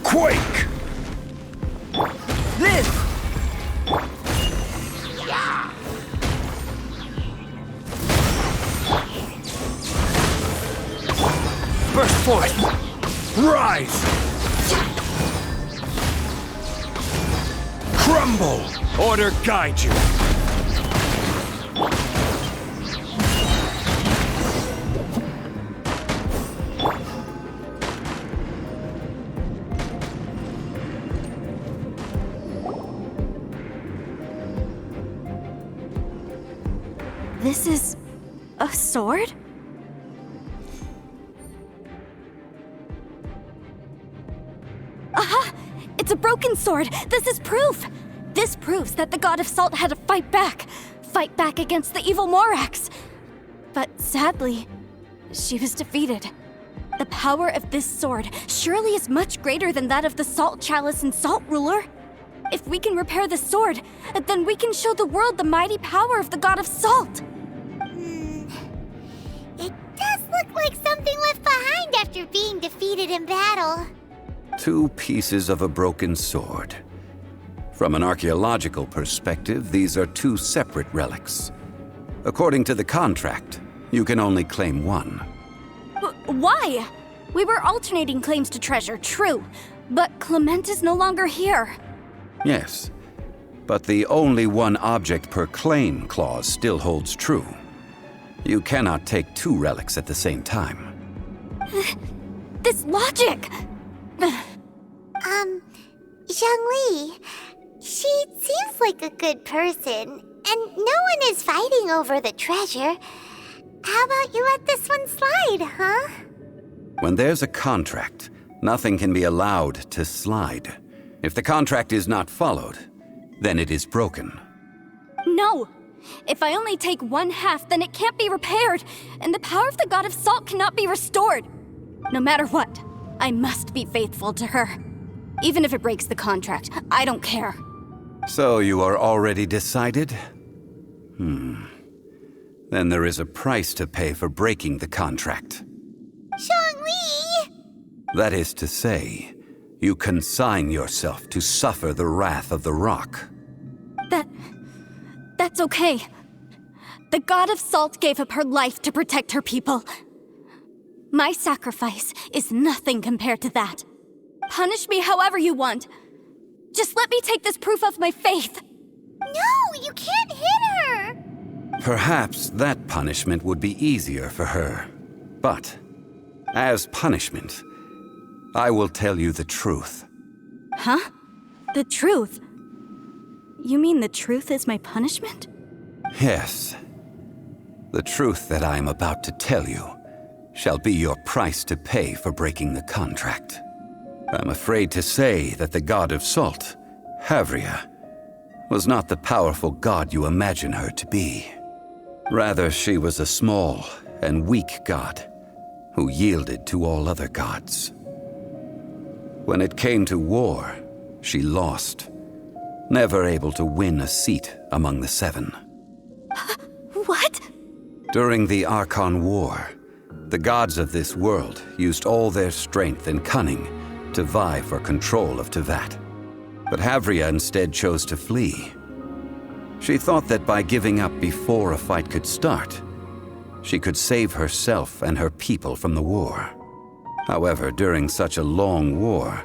Speaker 3: Quake!
Speaker 1: This!
Speaker 3: Burst forth! Rise! Crumble! Order guide you!
Speaker 5: This is a sword? Aha! It's a broken sword! This is proof! This proves that the God of Salt had to fight back against the evil Morax. But sadly, she was defeated. The power of this sword surely is much greater than that of the Salt Chalice and Salt Ruler. If we can repair the sword, then we can show the world the mighty power of the God of Salt.
Speaker 7: It does look like something left behind after being defeated in battle.
Speaker 4: 2 pieces of a broken sword. From an archaeological perspective, these are 2 separate relics. According to the contract, you can only claim one.
Speaker 5: Why? We were alternating claims to treasure, true. But Clement is no longer here.
Speaker 4: Yes, but the only one object per claim clause still holds true. You cannot take 2 relics at the same time.
Speaker 5: This logic!
Speaker 7: Zhongli, she seems like a good person, and no one is fighting over the treasure. How about you let this one slide, huh?
Speaker 4: When there's a contract, nothing can be allowed to slide. If the contract is not followed, then it is broken.
Speaker 5: No! If I only take 1/2, then it can't be repaired, and the power of the God of Salt cannot be restored. No matter what, I must be faithful to her. Even if it breaks the contract, I don't care.
Speaker 4: So you are already decided? Then there is a price to pay for breaking the contract.
Speaker 7: Zhongli!
Speaker 4: That is to say, you consign yourself to suffer the wrath of the rock.
Speaker 5: That's okay. The God of Salt gave up her life to protect her people. My sacrifice is nothing compared to that. Punish me however you want. Just let me take this proof of my faith.
Speaker 7: No, you can't hit her!
Speaker 4: Perhaps that punishment would be easier for her. But, as punishment, I will tell you the truth.
Speaker 5: Huh? The truth? You mean the truth is my punishment?
Speaker 4: Yes. The truth that I am about to tell you shall be your price to pay for breaking the contract. I'm afraid to say that the God of Salt, Havria, was not the powerful god you imagine her to be. Rather, she was a small and weak god who yielded to all other gods. When it came to war, she lost, never able to win a seat among the 7.
Speaker 5: What?
Speaker 4: During the Archon War, the gods of this world used all their strength and cunning to vie for control of Tevat. But Havria instead chose to flee. She thought that by giving up before a fight could start, she could save herself and her people from the war. However, during such a long war,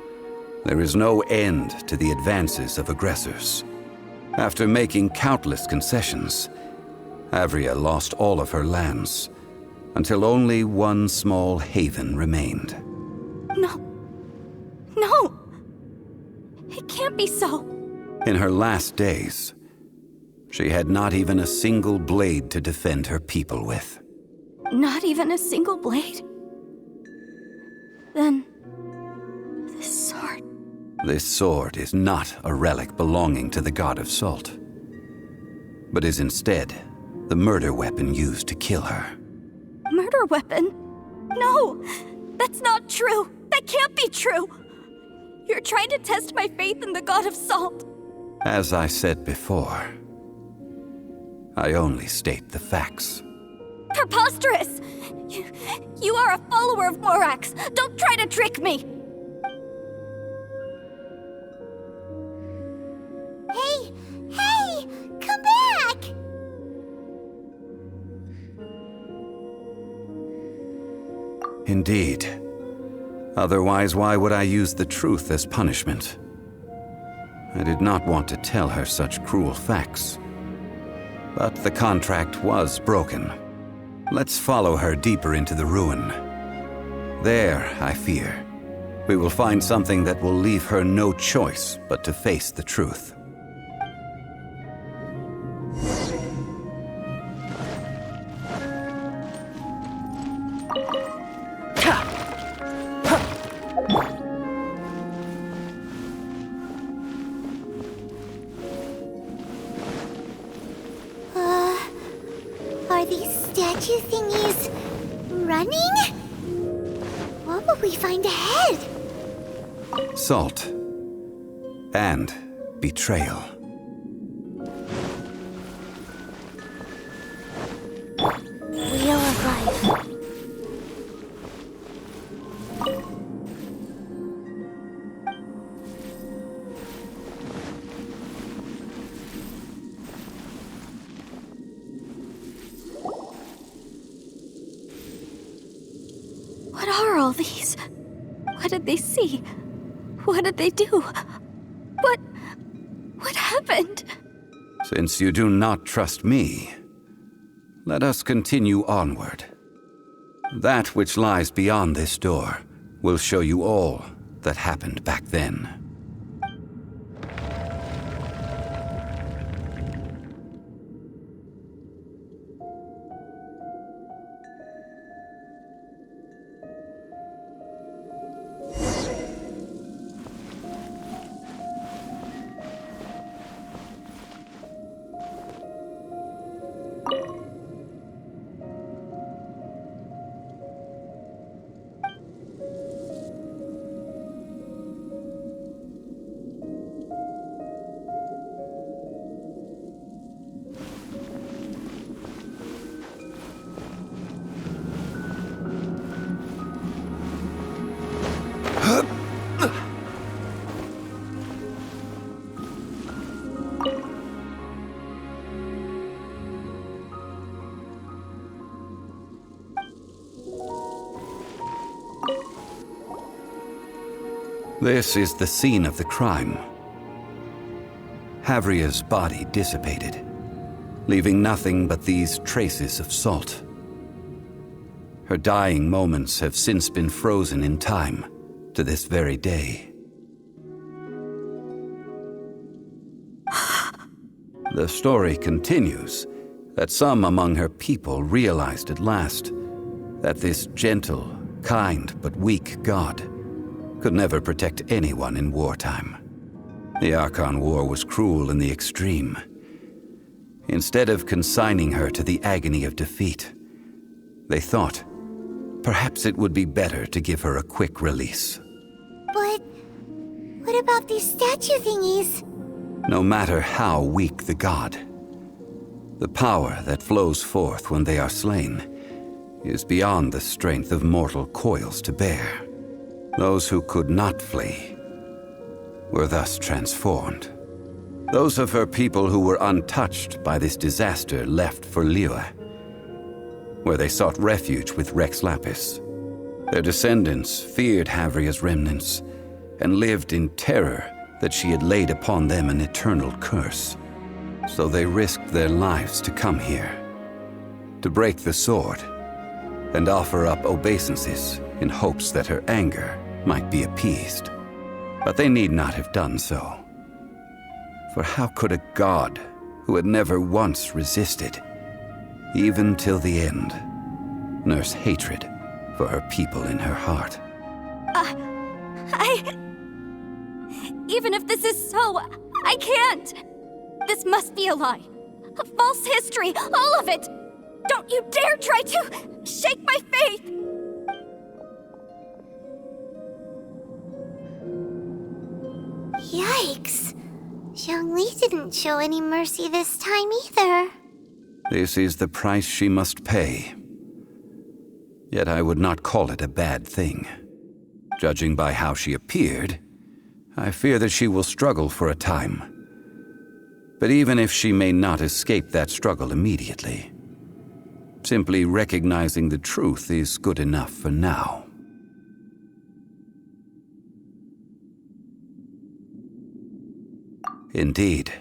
Speaker 4: there is no end to the advances of aggressors. After making countless concessions, Havria lost all of her lands, until only one small haven remained.
Speaker 5: No! It can't be so.
Speaker 4: In her last days, she had not even a single blade to defend her people with.
Speaker 5: Not even a single blade? Then, this sword...
Speaker 4: This sword is not a relic belonging to the God of Salt, but is instead the murder weapon used to kill her.
Speaker 5: Murder weapon? No! That's not true! That can't be true! You're trying to test my faith in the God of Salt.
Speaker 4: As I said before, I only state the facts.
Speaker 5: Preposterous! You are a follower of Morax. Don't try to trick me.
Speaker 7: Hey! Hey! Come back!
Speaker 4: Indeed. Otherwise, why would I use the truth as punishment? I did not want to tell her such cruel facts. But the contract was broken. Let's follow her deeper into the ruin. There, I fear, we will find something that will leave her no choice but to face the truth.
Speaker 7: Are these statue thingies running? What will we find ahead?
Speaker 4: Salt. And betrayal.
Speaker 7: Wheel of Life.
Speaker 5: What are all these? What did they see? What did they do? What happened?
Speaker 4: Since you do not trust me, let us continue onward. That which lies beyond this door will show you all that happened back then. This is the scene of the crime. Havria's body dissipated, leaving nothing but these traces of salt. Her dying moments have since been frozen in time to this very day. The story continues that some among her people realized at last that this gentle, kind, but weak god could never protect anyone in wartime. The Archon War was cruel in the extreme. Instead of consigning her to the agony of defeat, they thought perhaps it would be better to give her a quick release.
Speaker 7: But what about these statue thingies?
Speaker 4: No matter how weak the god, the power that flows forth when they are slain is beyond the strength of mortal coils to bear. Those who could not flee were thus transformed. Those of her people who were untouched by this disaster left for Liyue, where they sought refuge with Rex Lapis. Their descendants feared Havria's remnants and lived in terror that she had laid upon them an eternal curse. So they risked their lives to come here, to break the sword and offer up obeisances in hopes that her anger might be appeased. But they need not have done so. For how could a god who had never once resisted, even till the end, nurse hatred for her people in her heart?
Speaker 5: Even if this is so, I can't! This must be a lie. A false history, all of it! Don't you dare try to shake my faith!
Speaker 7: Yikes. Zhongli didn't show any mercy this time either.
Speaker 4: This is the price she must pay. Yet I would not call it a bad thing. Judging by how she appeared, I fear that she will struggle for a time. But even if she may not escape that struggle immediately, simply recognizing the truth is good enough for now. Indeed.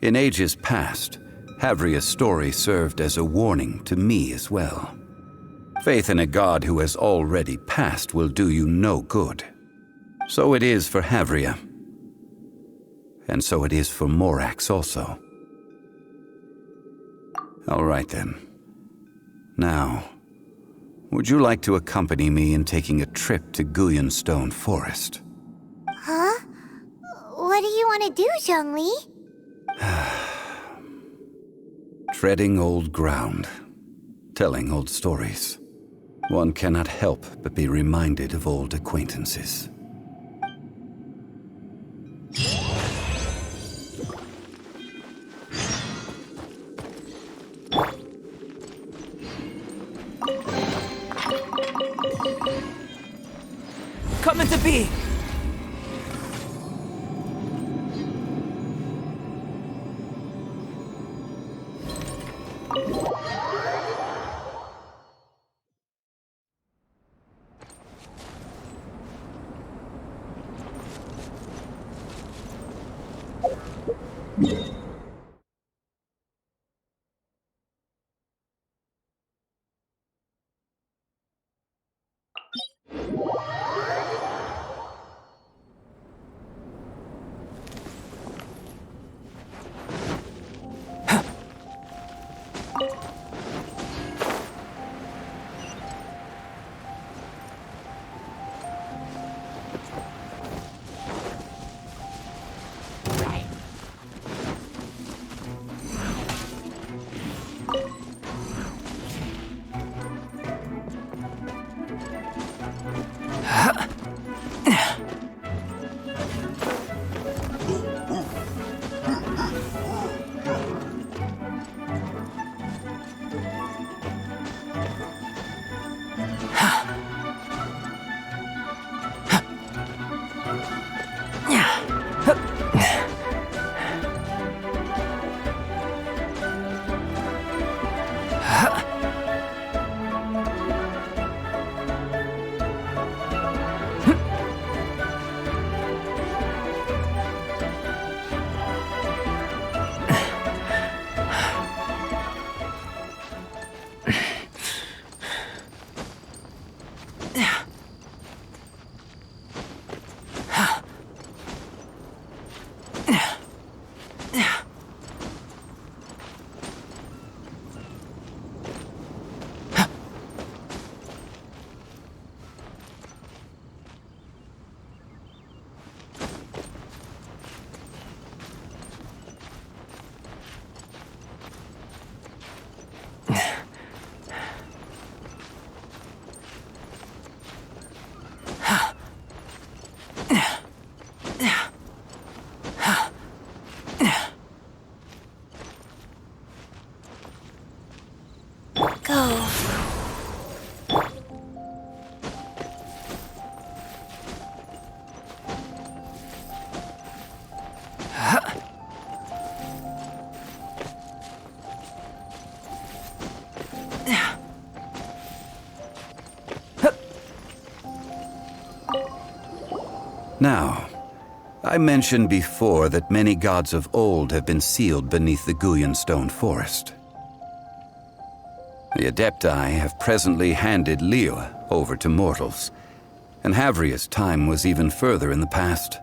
Speaker 4: In ages past, Havria's story served as a warning to me as well. Faith in a god who has already passed will do you no good. So it is for Havria. And so it is for Morax also. All right then. Now, would you like to accompany me in taking a trip to Guyonstone Forest?
Speaker 7: Huh? What do you want to do, Zhongli?
Speaker 4: Treading old ground, telling old stories. One cannot help but be reminded of old acquaintances.
Speaker 2: Coming to be!
Speaker 4: Now, I mentioned before that many gods of old have been sealed beneath the Guyonstone Forest. The Adepti have presently handed Liyue over to mortals, and Havria's time was even further in the past.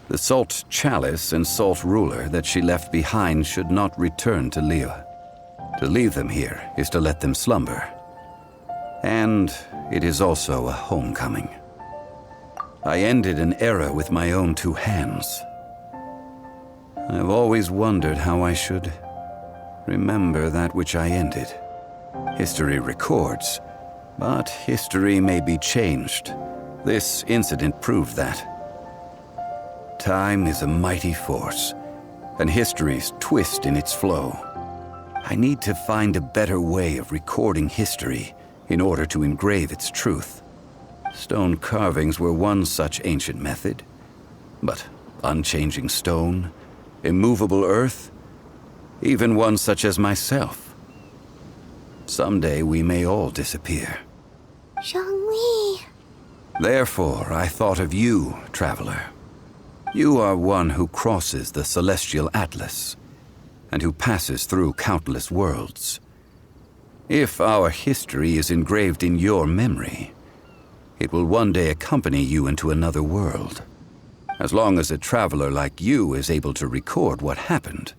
Speaker 4: The Salt Chalice and Salt Ruler that she left behind should not return to Liyue. To leave them here is to let them slumber. And it is also a homecoming. I ended an era with my own two hands. I've always wondered how I should remember that which I ended. History records, but history may be changed. This incident proved that. Time is a mighty force, and history's twist in its flow. I need to find a better way of recording history in order to engrave its truth. Stone carvings were one such ancient method, but unchanging stone, immovable earth, even one such as myself. Someday we may all disappear.
Speaker 7: Zhongli.
Speaker 4: Therefore, I thought of you, traveler. You are one who crosses the celestial atlas, and who passes through countless worlds. If our history is engraved in your memory, it will one day accompany you into another world. As long as a traveler like you is able to record what happened,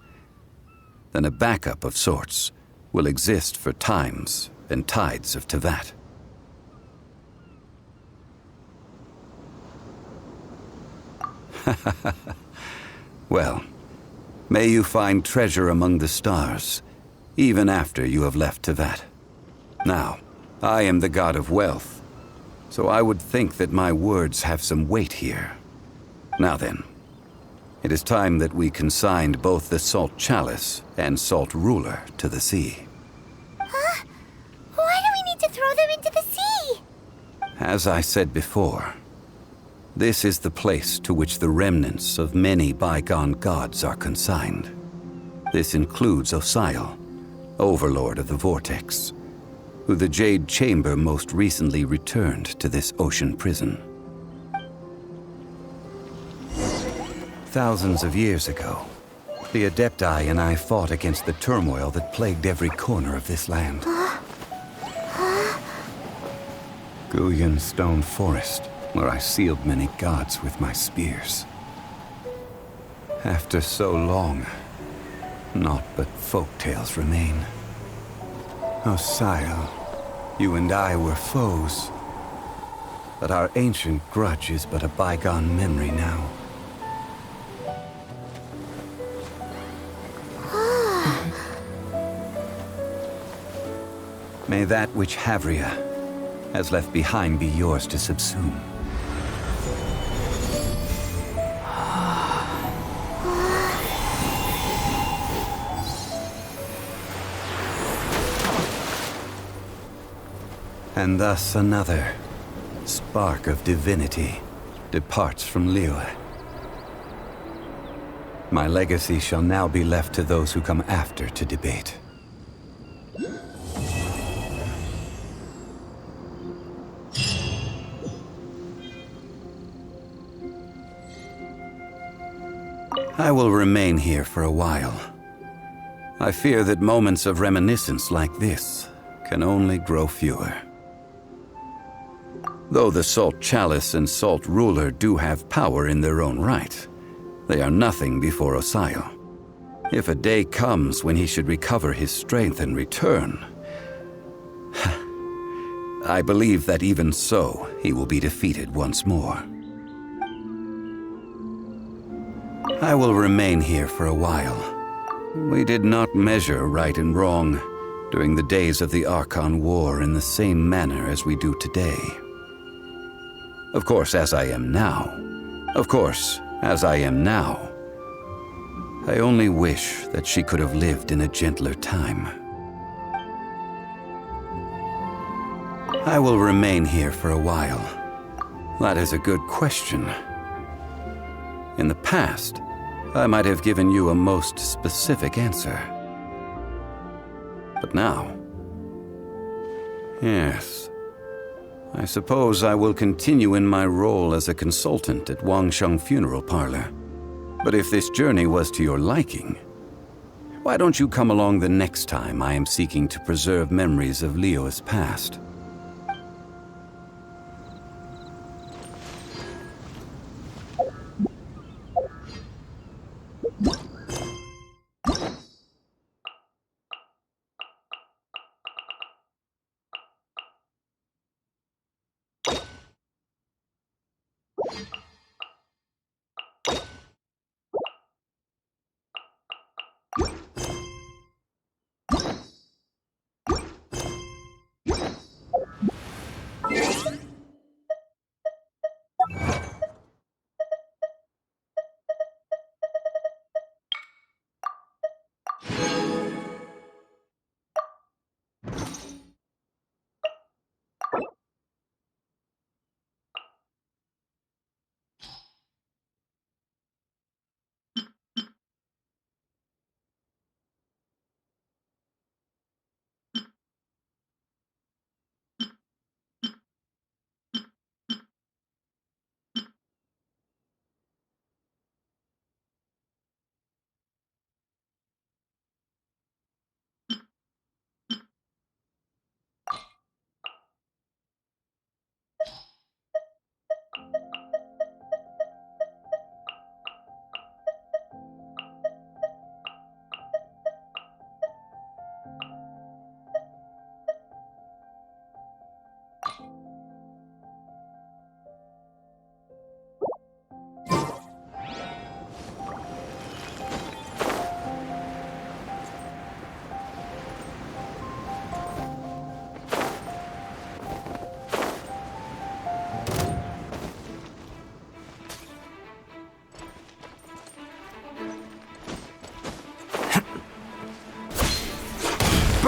Speaker 4: then a backup of sorts will exist for times and tides of Teyvat. Well, may you find treasure among the stars, even after you have left Teyvat. Now, I am the god of wealth, so I would think that my words have some weight here. Now then, it is time that we consigned both the Salt Chalice and Salt Ruler to the sea.
Speaker 7: Huh? Why do we need to throw them into the sea?
Speaker 4: As I said before, this is the place to which the remnants of many bygone gods are consigned. This includes Osial, Overlord of the Vortex, who the Jade Chamber most recently returned to this ocean prison. Thousands of years ago, the Adepti and I fought against the turmoil that plagued every corner of this land. Guyan Stone Forest, where I sealed many gods with my spears. After so long, naught but folk tales remain. Osial, you and I were foes, but our ancient grudge is but a bygone memory now. May that which Havria has left behind be yours to subsume. And thus another spark of divinity departs from Liyue. My legacy shall now be left to those who come after to debate. I will remain here for a while. I fear that moments of reminiscence like this can only grow fewer. Though the Salt Chalice and Salt Ruler do have power in their own right, they are nothing before Osial. If a day comes when he should recover his strength and return, I believe that even so, he will be defeated once more. I will remain here for a while. We did not measure right and wrong during the days of the Archon War in the same manner as we do today. Of course, as I am now, I only wish that she could have lived in a gentler time. I will remain here for a while. That is a good question. In the past, I might have given you a most specific answer. But now, yes, I suppose I will continue in my role as a consultant at Wangsheng Funeral Parlor. But if this journey was to your liking, why don't you come along the next time I am seeking to preserve memories of Liyue's past?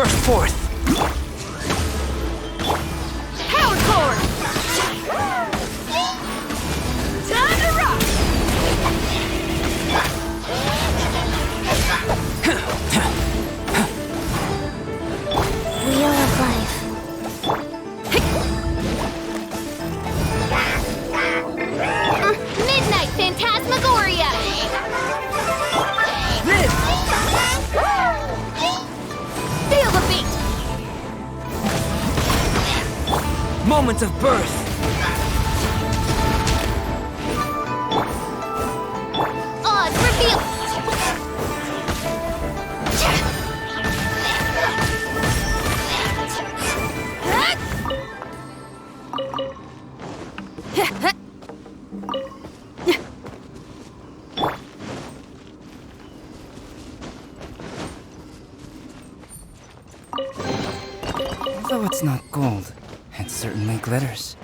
Speaker 2: Burst forth!
Speaker 1: Power cord! Time to rock!
Speaker 7: Wheel of life.
Speaker 5: Midnight Phantasmagoria!
Speaker 2: Live!
Speaker 5: Feel the beat!
Speaker 2: Moment of birth!
Speaker 5: Odds reveal!
Speaker 2: Although it's not gold, it certainly glitters.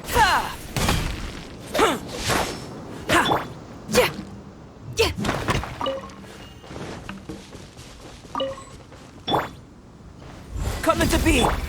Speaker 2: Ha! Huh! Ha! Yeah! Yeah! Come into being!